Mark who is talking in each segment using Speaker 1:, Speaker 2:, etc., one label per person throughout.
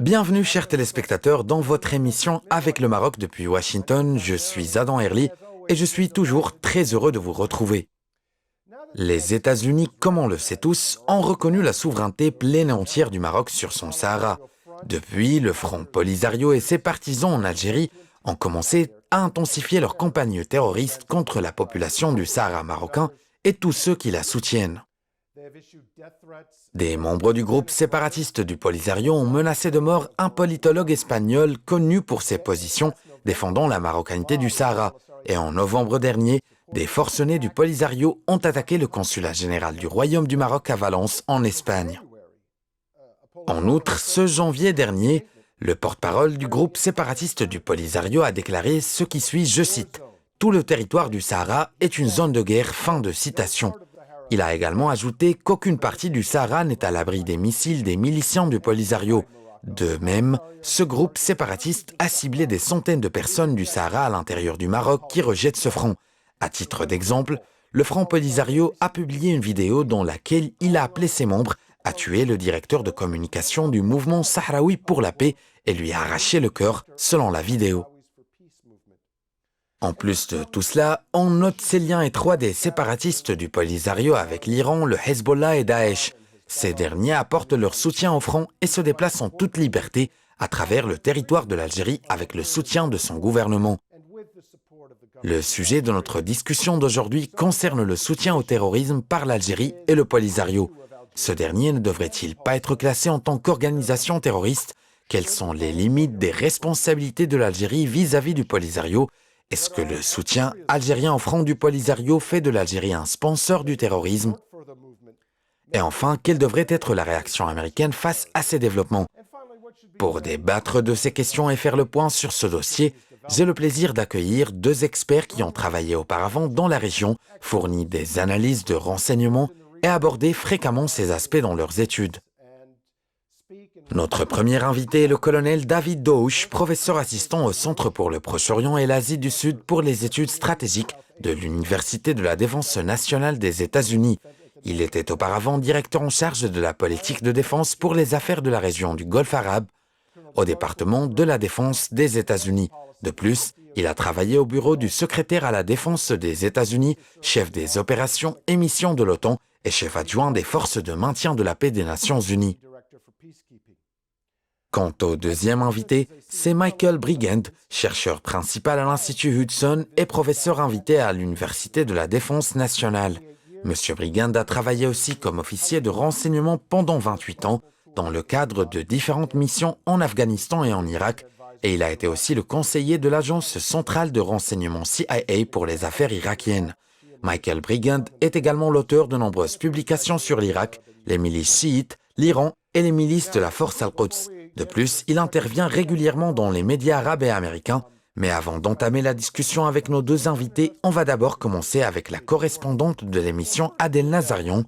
Speaker 1: Bienvenue chers téléspectateurs dans votre émission Avec le Maroc depuis Washington. Je suis Adam Herli et je suis toujours très heureux de vous retrouver. Les États-Unis, comme on le sait tous, ont reconnu la souveraineté pleine et entière du Maroc sur son Sahara. Depuis, le Front Polisario et ses partisans en Algérie ont commencé à intensifier leur campagne terroriste contre la population du Sahara marocain et tous ceux qui la soutiennent. Des membres du groupe séparatiste du Polisario ont menacé de mort un politologue espagnol connu pour ses positions défendant la marocanité du Sahara. Et en novembre dernier, des forcenés du Polisario ont attaqué le consulat général du Royaume du Maroc à Valence, en Espagne. En outre, ce janvier dernier, le porte-parole du groupe séparatiste du Polisario a déclaré ce qui suit, je cite, « Tout le territoire du Sahara est une zone de guerre », fin de citation. Il a également ajouté qu'aucune partie du Sahara n'est à l'abri des missiles des miliciens du Polisario. De même, ce groupe séparatiste a ciblé des centaines de personnes du Sahara à l'intérieur du Maroc qui rejettent ce front. À titre d'exemple, le Front Polisario a publié une vidéo dans laquelle il a appelé ses membres à tuer le directeur de communication du mouvement sahraoui pour la paix et lui a arraché le cœur, selon la vidéo. En plus de tout cela, on note ces liens étroits des séparatistes du Polisario avec l'Iran, le Hezbollah et Daesh. Ces derniers apportent leur soutien au front et se déplacent en toute liberté à travers le territoire de l'Algérie avec le soutien de son gouvernement. Le sujet de notre discussion d'aujourd'hui concerne le soutien au terrorisme par l'Algérie et le Polisario. Ce dernier ne devrait-il pas être classé en tant qu'organisation terroriste? Quelles sont les limites des responsabilités de l'Algérie vis-à-vis du Polisario? Est-ce que le soutien algérien au front du Polisario fait de l'Algérie un sponsor du terrorisme? Et enfin, quelle devrait être la réaction américaine face à ces développements? Pour débattre de ces questions et faire le point sur ce dossier, j'ai le plaisir d'accueillir deux experts qui ont travaillé auparavant dans la région, fourni des analyses de renseignements et abordé fréquemment ces aspects dans leurs études. Notre premier invité est le colonel David Daouche, professeur assistant au Centre pour le Proche-Orient et l'Asie du Sud pour les études stratégiques de l'Université de la Défense nationale des États-Unis. Il était auparavant directeur en charge de la politique de défense pour les affaires de la région du Golfe arabe au département de la Défense des États-Unis. De plus, il a travaillé au bureau du secrétaire à la Défense des États-Unis, chef des opérations et missions de l'OTAN et chef adjoint des forces de maintien de la paix des Nations Unies. Quant au deuxième invité, c'est Michael Brigand, chercheur principal à l'Institut Hudson et professeur invité à l'Université de la Défense nationale. Monsieur Brigand a travaillé aussi comme officier de renseignement pendant 28 ans dans le cadre de différentes missions en Afghanistan et en Irak, et il a été aussi le conseiller de l'Agence centrale de renseignement CIA pour les affaires irakiennes. Michael Brigand est également l'auteur de nombreuses publications sur l'Irak, les milices chiites, l'Iran et les milices de la force Al-Quds. De plus, il intervient régulièrement dans les médias arabes et américains. Mais avant d'entamer la discussion avec nos deux invités, on va d'abord commencer avec la correspondante de l'émission Adèle Nazarian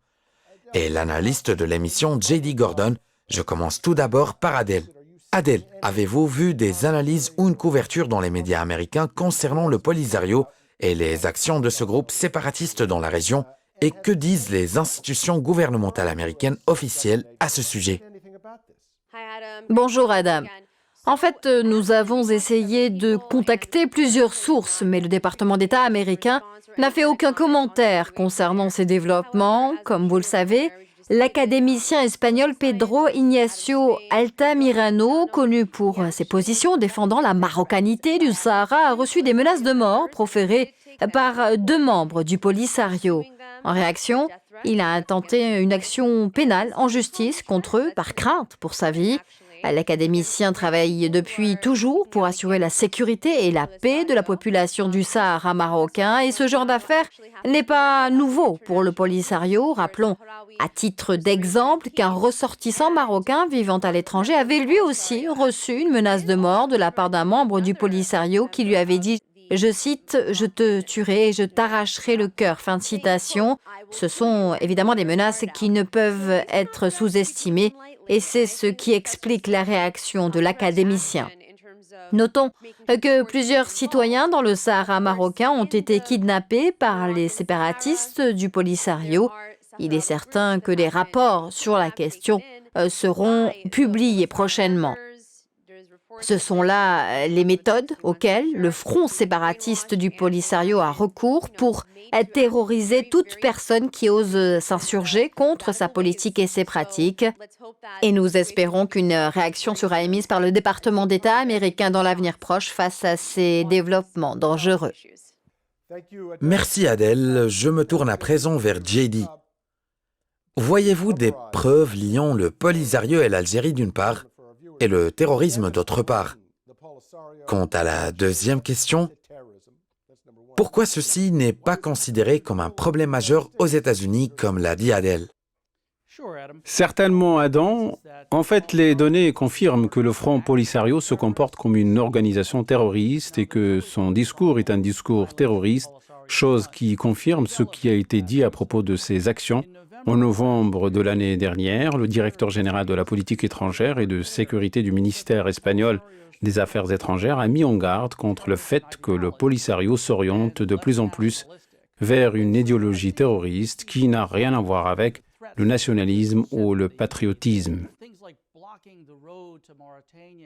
Speaker 1: et l'analyste de l'émission J.D. Gordon. Je commence tout d'abord par Adèle. Adèle, avez-vous vu des analyses ou une couverture dans les médias américains concernant le Polisario et les actions de ce groupe séparatiste dans la région? Et que disent les institutions gouvernementales américaines officielles à ce sujet?
Speaker 2: Bonjour Adam. En fait, nous avons essayé de contacter plusieurs sources, mais le département d'État américain n'a fait aucun commentaire concernant ces développements. Comme vous le savez, l'académicien espagnol Pedro Ignacio Altamirano, connu pour ses positions défendant la marocanité du Sahara, a reçu des menaces de mort proférées par deux membres du Polisario. En réaction, il a intenté une action pénale en justice contre eux par crainte pour sa vie. L'académicien travaille depuis toujours pour assurer la sécurité et la paix de la population du Sahara marocain et ce genre d'affaires n'est pas nouveau pour le Polisario. Rappelons à titre d'exemple qu'un ressortissant marocain vivant à l'étranger avait lui aussi reçu une menace de mort de la part d'un membre du Polisario qui lui avait dit, je cite, « Je te tuerai et je t'arracherai le cœur ». Fin de citation. Ce sont évidemment des menaces qui ne peuvent être sous-estimées et c'est ce qui explique la réaction de l'académicien. Notons que plusieurs citoyens dans le Sahara marocain ont été kidnappés par les séparatistes du Polisario. Il est certain que des rapports sur la question seront publiés prochainement. Ce sont là les méthodes auxquelles le front séparatiste du Polisario a recours pour terroriser toute personne qui ose s'insurger contre sa politique et ses pratiques. Et nous espérons qu'une réaction sera émise par le département d'État américain dans l'avenir proche face à ces développements dangereux.
Speaker 1: Merci Adèle, je me tourne à présent vers JD. Voyez-vous des preuves liant le Polisario et l'Algérie d'une part et le terrorisme d'autre part? Quant à la deuxième question, pourquoi ceci n'est pas considéré comme un problème majeur aux États-Unis, comme l'a dit Adèle?
Speaker 3: Certainement, Adam. En fait, les données confirment que le Front Polisario se comporte comme une organisation terroriste et que son discours est un discours terroriste, chose qui confirme ce qui a été dit à propos de ses actions. En novembre de l'année dernière, le directeur général de la politique étrangère et de sécurité du ministère espagnol des Affaires étrangères a mis en garde contre le fait que le Polisario s'oriente de plus en plus vers une idéologie terroriste qui n'a rien à voir avec le nationalisme ou le patriotisme.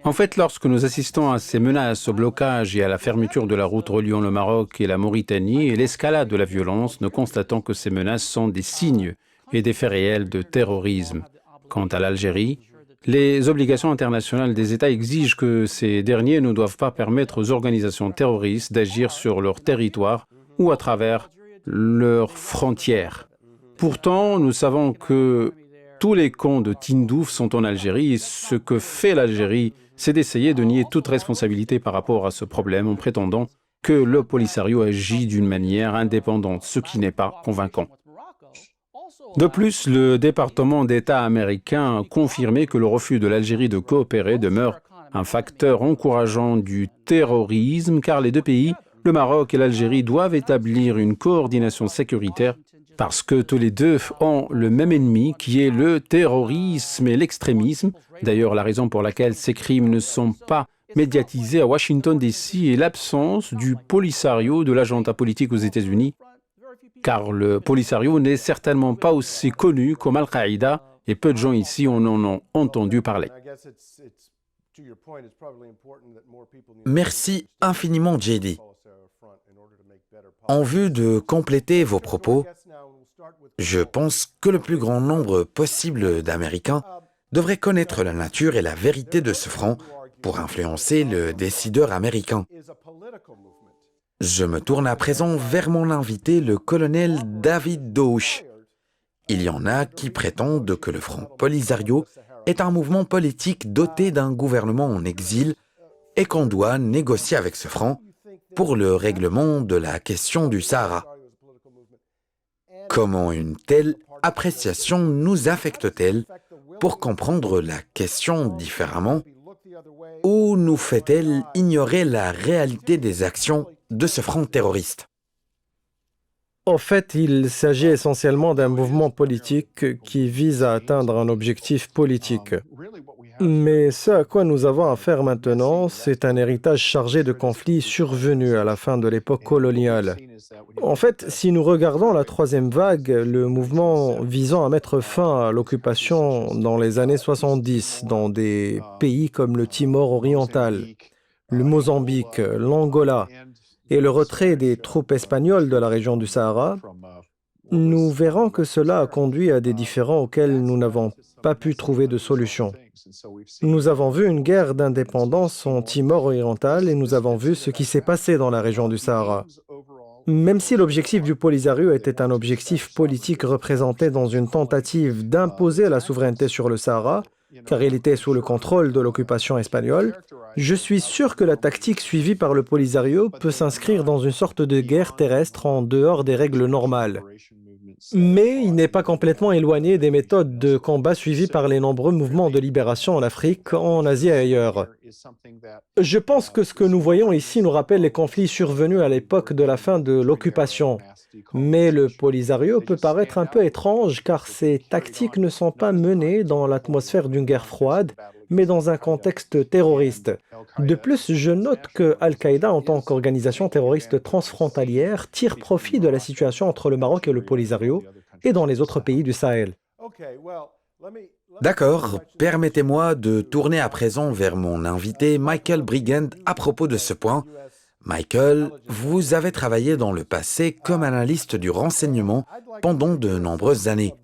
Speaker 3: En fait, lorsque nous assistons à ces menaces au blocage et à la fermeture de la route reliant le Maroc et la Mauritanie et l'escalade de la violence, nous constatons que ces menaces sont des signes et des faits réels de terrorisme. Quant à l'Algérie, les obligations internationales des États exigent que ces derniers ne doivent pas permettre aux organisations terroristes d'agir sur leur territoire ou à travers leurs frontières. Pourtant, nous savons que tous les camps de Tindouf sont en Algérie et ce que fait l'Algérie, c'est d'essayer de nier toute responsabilité par rapport à ce problème en prétendant que le Polisario agit d'une manière indépendante, ce qui n'est pas convaincant. De plus, le département d'État américain a confirmé que le refus de l'Algérie de coopérer demeure un facteur encourageant du terrorisme, car les deux pays, le Maroc et l'Algérie, doivent établir une coordination sécuritaire parce que tous les deux ont le même ennemi qui est le terrorisme et l'extrémisme. D'ailleurs, la raison pour laquelle ces crimes ne sont pas médiatisés à Washington DC est l'absence du Polisario, de l'agenda politique aux États-Unis, car le Polisario n'est certainement pas aussi connu comme Al-Qaïda et peu de gens ici en ont entendu parler.
Speaker 1: Merci infiniment, JD. En vue de compléter vos propos, je pense que le plus grand nombre possible d'Américains devraient connaître la nature et la vérité de ce front pour influencer le décideur américain. Je me tourne à présent vers mon invité, le colonel David Douche. Il y en a qui prétendent que le Front Polisario est un mouvement politique doté d'un gouvernement en exil et qu'on doit négocier avec ce front pour le règlement de la question du Sahara. Comment une telle appréciation nous affecte-t-elle pour comprendre la question différemment ou nous fait-elle ignorer la réalité des actions de ce front terroriste?
Speaker 4: En fait, il s'agit essentiellement d'un mouvement politique qui vise à atteindre un objectif politique. Mais ce à quoi nous avons affaire maintenant, c'est un héritage chargé de conflits survenus à la fin de l'époque coloniale. En fait, si nous regardons la troisième vague, le mouvement visant à mettre fin à l'occupation dans les années 70 dans des pays comme le Timor oriental, le Mozambique, l'Angola et le retrait des troupes espagnoles de la région du Sahara, nous verrons que cela a conduit à des différends auxquels nous n'avons pas pu trouver de solution. Nous avons vu une guerre d'indépendance en Timor oriental et nous avons vu ce qui s'est passé dans la région du Sahara. Même si l'objectif du Polisario était un objectif politique représenté dans une tentative d'imposer la souveraineté sur le Sahara, car il était sous le contrôle de l'occupation espagnole, je suis sûr que la tactique suivie par le Polisario peut s'inscrire dans une sorte de guerre terrestre en dehors des règles normales. Mais il n'est pas complètement éloigné des méthodes de combat suivies par les nombreux mouvements de libération en Afrique, en Asie et ailleurs. Je pense que ce que nous voyons ici nous rappelle les conflits survenus à l'époque de la fin de l'occupation. Mais le Polisario peut paraître un peu étrange car ces tactiques ne sont pas menées dans l'atmosphère d'une guerre froide, mais dans un contexte terroriste. De plus, je note que Al-Qaïda, en tant qu'organisation terroriste transfrontalière, tire profit de la situation entre le Maroc et le Polisario et dans les autres pays du Sahel.
Speaker 1: D'accord, permettez-moi de tourner à présent vers mon invité Michael Brigand à propos de ce point. Michael, vous avez travaillé dans le passé comme analyste du renseignement pendant de nombreuses années.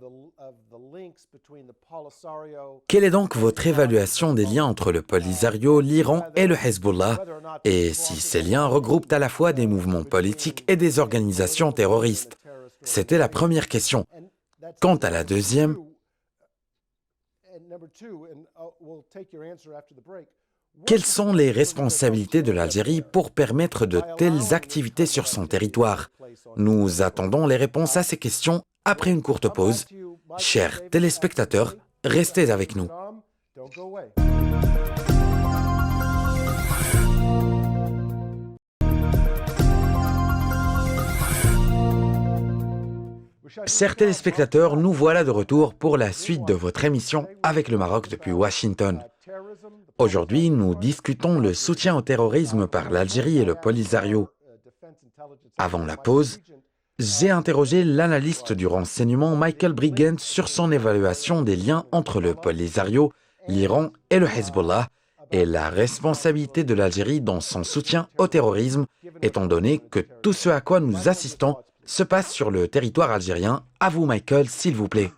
Speaker 1: Quelle est donc votre évaluation des liens entre le Polisario, l'Iran et le Hezbollah, et si ces liens regroupent à la fois des mouvements politiques et des organisations terroristes? C'était la première question. Quant à la deuxième, quelles sont les responsabilités de l'Algérie pour permettre de telles activités sur son territoire? Nous attendons les réponses à ces questions après une courte pause. Chers téléspectateurs, restez avec nous. Chers téléspectateurs, nous voilà de retour pour la suite de votre émission Avec le Maroc depuis Washington. Aujourd'hui, nous discutons le soutien au terrorisme par l'Algérie et le Polisario. Avant la pause, j'ai interrogé l'analyste du renseignement Michael Brigand sur son évaluation des liens entre le Polisario, l'Iran et le Hezbollah et la responsabilité de l'Algérie dans son soutien au terrorisme, étant donné que tout ce à quoi nous assistons se passe sur le territoire algérien. À vous, Michael, s'il vous plaît.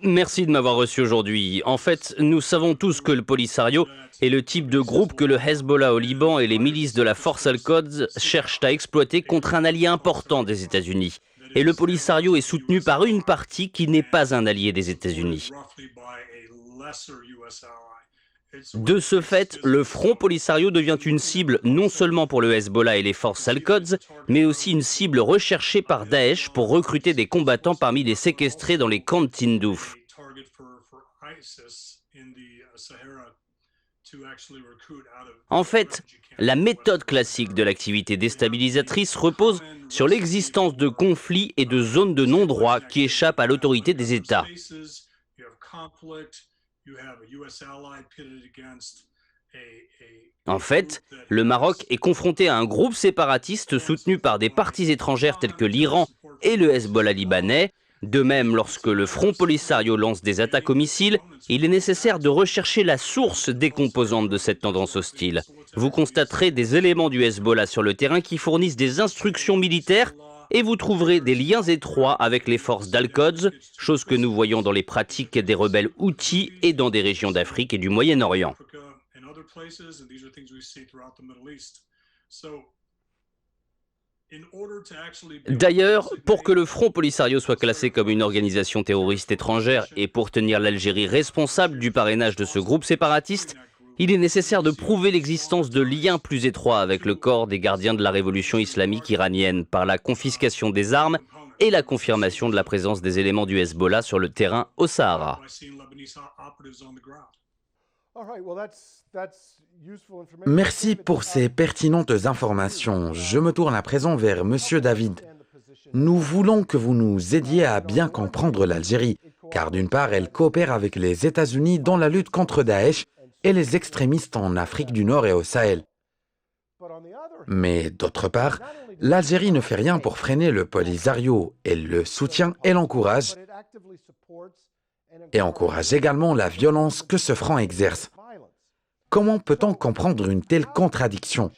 Speaker 5: Merci de m'avoir reçu aujourd'hui. En fait, nous savons tous que le Polisario est le type de groupe que le Hezbollah au Liban et les milices de la force Al-Quds cherchent à exploiter contre un allié important des États-Unis. Et le Polisario est soutenu par une partie qui n'est pas un allié des États-Unis. De ce fait, le Front Polisario devient une cible non seulement pour le Hezbollah et les forces Al-Quds, mais aussi une cible recherchée par Daesh pour recruter des combattants parmi les séquestrés dans les camps de Tindouf. En fait, la méthode classique de l'activité déstabilisatrice repose sur l'existence de conflits et de zones de non-droit qui échappent à l'autorité des États. En fait, le Maroc est confronté à un groupe séparatiste soutenu par des parties étrangères telles que l'Iran et le Hezbollah libanais. De même, lorsque le Front Polisario lance des attaques aux missiles, il est nécessaire de rechercher la source des composantes de cette tendance hostile. Vous constaterez des éléments du Hezbollah sur le terrain qui fournissent des instructions militaires et vous trouverez des liens étroits avec les forces d'Al-Quds, chose que nous voyons dans les pratiques des rebelles Houthis et dans des régions d'Afrique et du Moyen-Orient. D'ailleurs, pour que le Front Polisario soit classé comme une organisation terroriste étrangère et pour tenir l'Algérie responsable du parrainage de ce groupe séparatiste, il est nécessaire de prouver l'existence de liens plus étroits avec le corps des gardiens de la révolution islamique iranienne par la confiscation des armes et la confirmation de la présence des éléments du Hezbollah sur le terrain au Sahara.
Speaker 1: Merci pour ces pertinentes informations. Je me tourne à présent vers Monsieur David. Nous voulons que vous nous aidiez à bien comprendre l'Algérie, car d'une part, elle coopère avec les États-Unis dans la lutte contre Daesh et les extrémistes en Afrique du Nord et au Sahel. Mais d'autre part, l'Algérie ne fait rien pour freiner le Polisario. Elle le soutient et l'encourage, et encourage également la violence que ce front exerce. Comment peut-on comprendre une telle contradiction?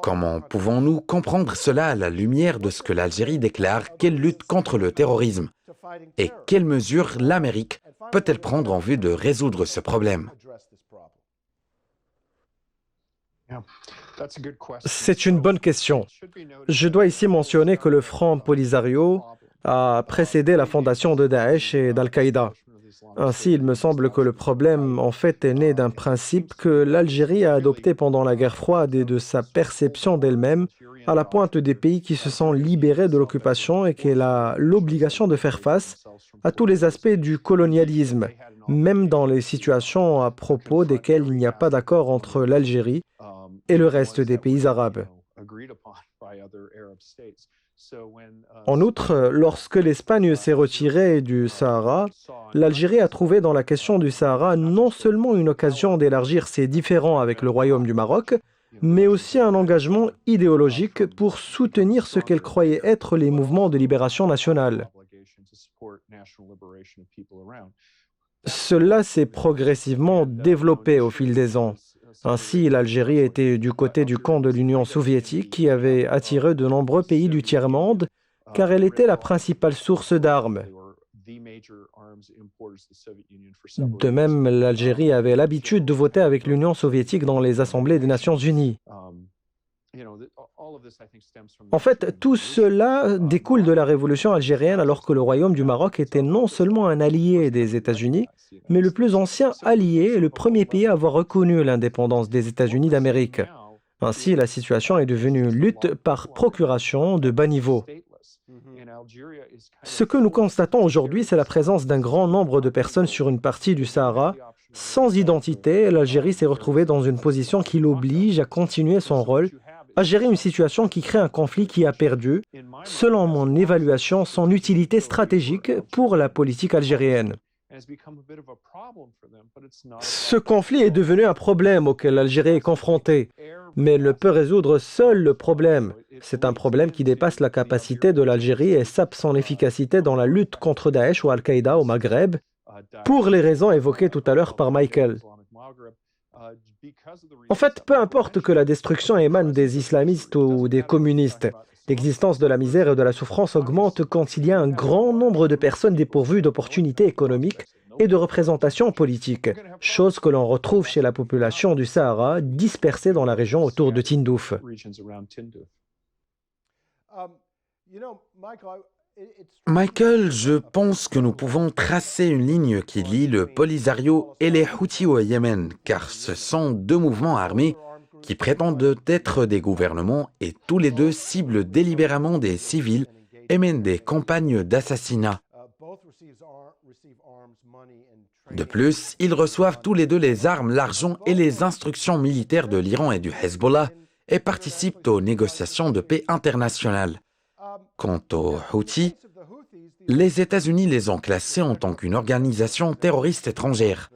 Speaker 1: Comment pouvons-nous comprendre cela à la lumière de ce que l'Algérie déclare qu'elle lutte contre le terrorisme? Et quelles mesures l'Amérique peut-elle prendre en vue de résoudre ce problème?
Speaker 4: C'est une bonne question. Je dois ici mentionner que le Front Polisario a précédé la fondation de Daesh et d'Al-Qaïda. Ainsi, il me semble que le problème, en fait, est né d'un principe que l'Algérie a adopté pendant la guerre froide et de sa perception d'elle-même à la pointe des pays qui se sont libérés de l'occupation et qu'elle a l'obligation de faire face à tous les aspects du colonialisme, même dans les situations à propos desquelles il n'y a pas d'accord entre l'Algérie et le reste des pays arabes. En outre, lorsque l'Espagne s'est retirée du Sahara, l'Algérie a trouvé dans la question du Sahara non seulement une occasion d'élargir ses différends avec le Royaume du Maroc, mais aussi un engagement idéologique pour soutenir ce qu'elle croyait être les mouvements de libération nationale. Cela s'est progressivement développé au fil des ans. Ainsi, l'Algérie était du côté du camp de l'Union soviétique qui avait attiré de nombreux pays du tiers-monde car elle était la principale source d'armes. De même, l'Algérie avait l'habitude de voter avec l'Union soviétique dans les assemblées des Nations unies. En fait, tout cela découle de la révolution algérienne alors que le Royaume du Maroc était non seulement un allié des États-Unis, mais le plus ancien allié et le premier pays à avoir reconnu l'indépendance des États-Unis d'Amérique. Ainsi, la situation est devenue une lutte par procuration de bas niveau. Ce que nous constatons aujourd'hui, c'est la présence d'un grand nombre de personnes sur une partie du Sahara. Sans identité, l'Algérie s'est retrouvée dans une position qui l'oblige à continuer son rôle, à gérer une situation qui crée un conflit qui a perdu, selon mon évaluation, son utilité stratégique pour la politique algérienne. Ce conflit est devenu un problème auquel l'Algérie est confrontée, mais elle ne peut résoudre seule le problème. C'est un problème qui dépasse la capacité de l'Algérie et sape son efficacité dans la lutte contre Daesh ou Al-Qaïda au Maghreb, pour les raisons évoquées tout à l'heure par Michael. En fait, peu importe que la destruction émane des islamistes ou des communistes, l'existence de la misère et de la souffrance augmente quand il y a un grand nombre de personnes dépourvues d'opportunités économiques et de représentation politique, chose que l'on retrouve chez la population du Sahara dispersée dans la région autour de Tindouf.
Speaker 1: Michael, je pense que nous pouvons tracer une ligne qui lie le Polisario et les Houthis au Yémen, car ce sont deux mouvements armés qui prétendent être des gouvernements et tous les deux ciblent délibérément des civils et mènent des campagnes d'assassinat. De plus, ils reçoivent tous les deux les armes, l'argent et les instructions militaires de l'Iran et du Hezbollah et participent aux négociations de paix internationales. Quant aux Houthis, les États-Unis les ont classés en tant qu'une organisation terroriste étrangère.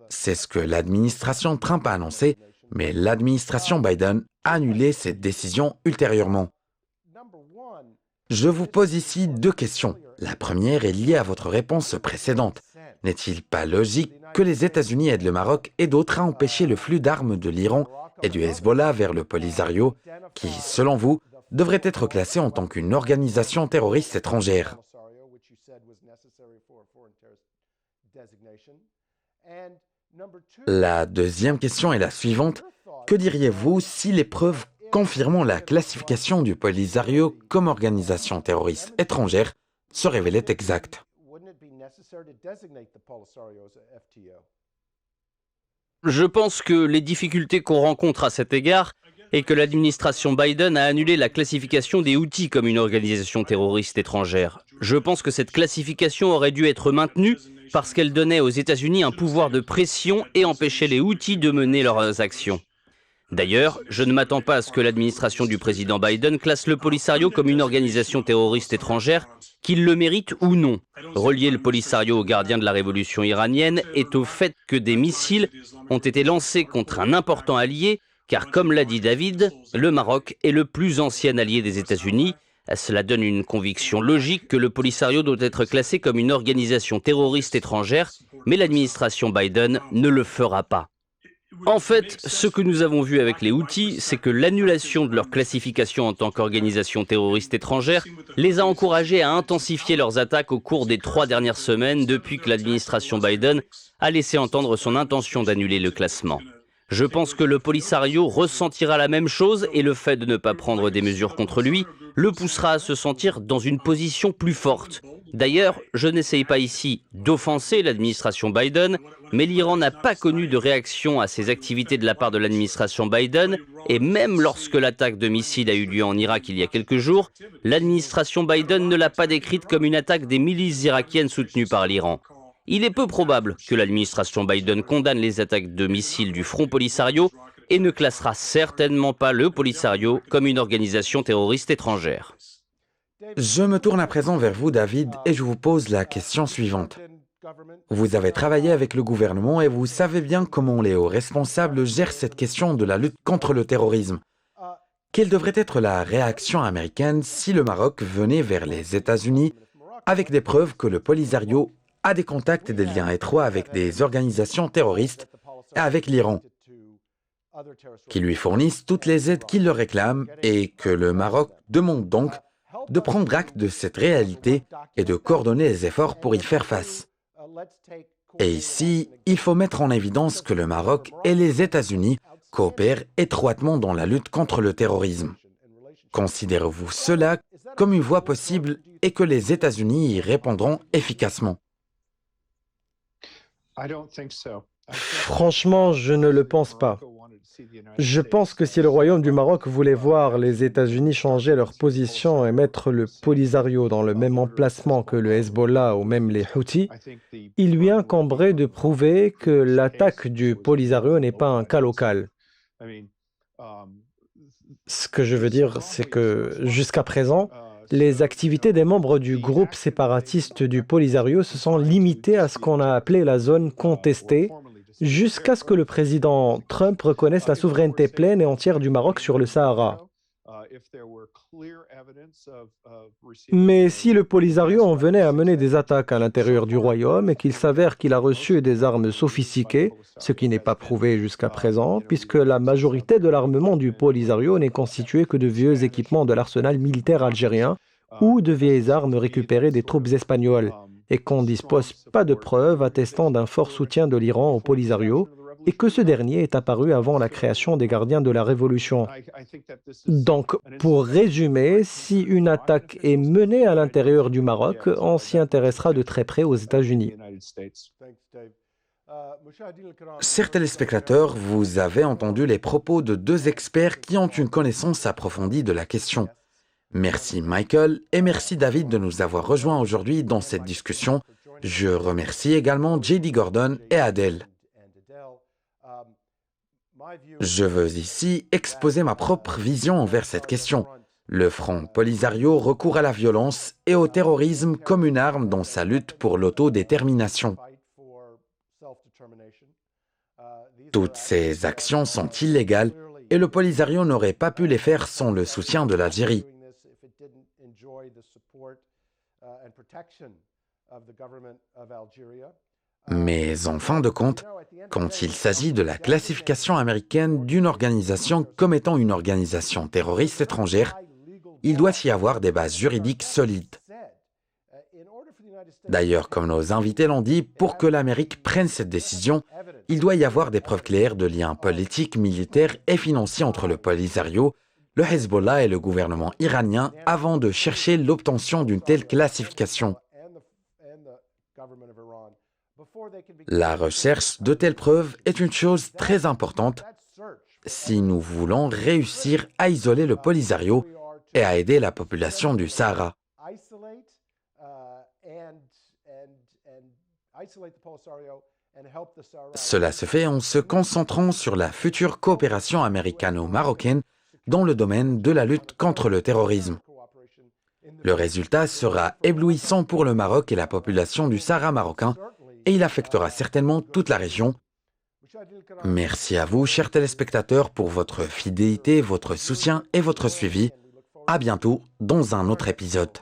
Speaker 1: C'est ce que l'administration Trump a annoncé, mais l'administration Biden a annulé cette décision ultérieurement. Je vous pose ici deux questions. La première est liée à votre réponse précédente. N'est-il pas logique que les États-Unis aident le Maroc et d'autres à empêcher le flux d'armes de l'Iran et du Hezbollah vers le Polisario, qui, selon vous, devrait être classé en tant qu'une organisation terroriste étrangère? La deuxième question est la suivante. Que diriez-vous si les preuves confirmant la classification du Polisario comme organisation terroriste étrangère se révélaient exactes?
Speaker 5: Je pense que les difficultés qu'on rencontre à cet égard est que l'administration Biden a annulé la classification des Houthis comme une organisation terroriste étrangère. Je pense que cette classification aurait dû être maintenue parce qu'elle donnait aux États-Unis un pouvoir de pression et empêchait les Houthis de mener leurs actions. D'ailleurs, je ne m'attends pas à ce que l'administration du président Biden classe le Polisario comme une organisation terroriste étrangère, qu'il le mérite ou non. Relier le Polisario aux gardiens de la révolution iranienne est au fait que des missiles ont été lancés contre un important allié, car comme l'a dit David, le Maroc est le plus ancien allié des États-Unis. Cela donne une conviction logique que le Polisario doit être classé comme une organisation terroriste étrangère, mais l'administration Biden ne le fera pas. En fait, ce que nous avons vu avec les Houthis, c'est que l'annulation de leur classification en tant qu'organisation terroriste étrangère les a encouragés à intensifier leurs attaques au cours des 3 dernières semaines depuis que l'administration Biden a laissé entendre son intention d'annuler le classement. Je pense que le Polisario ressentira la même chose et le fait de ne pas prendre des mesures contre lui le poussera à se sentir dans une position plus forte. D'ailleurs, je n'essaye pas ici d'offenser l'administration Biden, mais l'Iran n'a pas connu de réaction à ces activités de la part de l'administration Biden, et même lorsque l'attaque de missiles a eu lieu en Irak il y a quelques jours, l'administration Biden ne l'a pas décrite comme une attaque des milices irakiennes soutenues par l'Iran. Il est peu probable que l'administration Biden condamne les attaques de missiles du Front Polisario et ne classera certainement pas le Polisario comme une organisation terroriste étrangère.
Speaker 1: Je me tourne à présent vers vous, David, et je vous pose la question suivante. Vous avez travaillé avec le gouvernement et vous savez bien comment les hauts responsables gèrent cette question de la lutte contre le terrorisme. Quelle devrait être la réaction américaine si le Maroc venait vers les États-Unis avec des preuves que le Polisario a des contacts et des liens étroits avec des organisations terroristes et avec l'Iran, qui lui fournissent toutes les aides qu'il leur réclame et que le Maroc demande donc de prendre acte de cette réalité et de coordonner les efforts pour y faire face. Et ici, il faut mettre en évidence que le Maroc et les États-Unis coopèrent étroitement dans la lutte contre le terrorisme. Considérez-vous cela comme une voie possible et que les États-Unis y répondront efficacement?
Speaker 4: Franchement, je ne le pense pas. Je pense que si le Royaume du Maroc voulait voir les États-Unis changer leur position et mettre le Polisario dans le même emplacement que le Hezbollah ou même les Houthis, il lui incomberait de prouver que l'attaque du Polisario n'est pas un cas local. Ce que je veux dire, c'est que jusqu'à présent, les activités des membres du groupe séparatiste du Polisario se sont limitées à ce qu'on a appelé la zone contestée, jusqu'à ce que le président Trump reconnaisse la souveraineté pleine et entière du Maroc sur le Sahara. Mais si le Polisario en venait à mener des attaques à l'intérieur du royaume et qu'il s'avère qu'il a reçu des armes sophistiquées, ce qui n'est pas prouvé jusqu'à présent, puisque la majorité de l'armement du Polisario n'est constitué que de vieux équipements de l'arsenal militaire algérien ou de vieilles armes récupérées des troupes espagnoles, et qu'on ne dispose pas de preuves attestant d'un fort soutien de l'Iran au Polisario, et que ce dernier est apparu avant la création des gardiens de la Révolution. Donc, pour résumer, si une attaque est menée à l'intérieur du Maroc, on s'y intéressera de très près aux États-Unis.
Speaker 1: Chers téléspectateurs, vous avez entendu les propos de deux experts qui ont une connaissance approfondie de la question. Merci Michael et merci David de nous avoir rejoints aujourd'hui dans cette discussion. Je remercie également J.D. Gordon et Adèle. Je veux ici exposer ma propre vision envers cette question. Le Front Polisario recourt à la violence et au terrorisme comme une arme dans sa lutte pour l'autodétermination. Toutes ces actions sont illégales et le Polisario n'aurait pas pu les faire sans le soutien de l'Algérie. Mais en fin de compte, quand il s'agit de la classification américaine d'une organisation comme étant une organisation terroriste étrangère, il doit y avoir des bases juridiques solides. D'ailleurs, comme nos invités l'ont dit, pour que l'Amérique prenne cette décision, il doit y avoir des preuves claires de liens politiques, militaires et financiers entre le Polisario, le Hezbollah et le gouvernement iranien avant de chercher l'obtention d'une telle classification. La recherche de telles preuves est une chose très importante si nous voulons réussir à isoler le Polisario et à aider la population du Sahara. Cela se fait en se concentrant sur la future coopération américano-marocaine dans le domaine de la lutte contre le terrorisme. Le résultat sera éblouissant pour le Maroc et la population du Sahara marocain et il affectera certainement toute la région. Merci à vous, chers téléspectateurs, pour votre fidélité, votre soutien et votre suivi. À bientôt dans un autre épisode.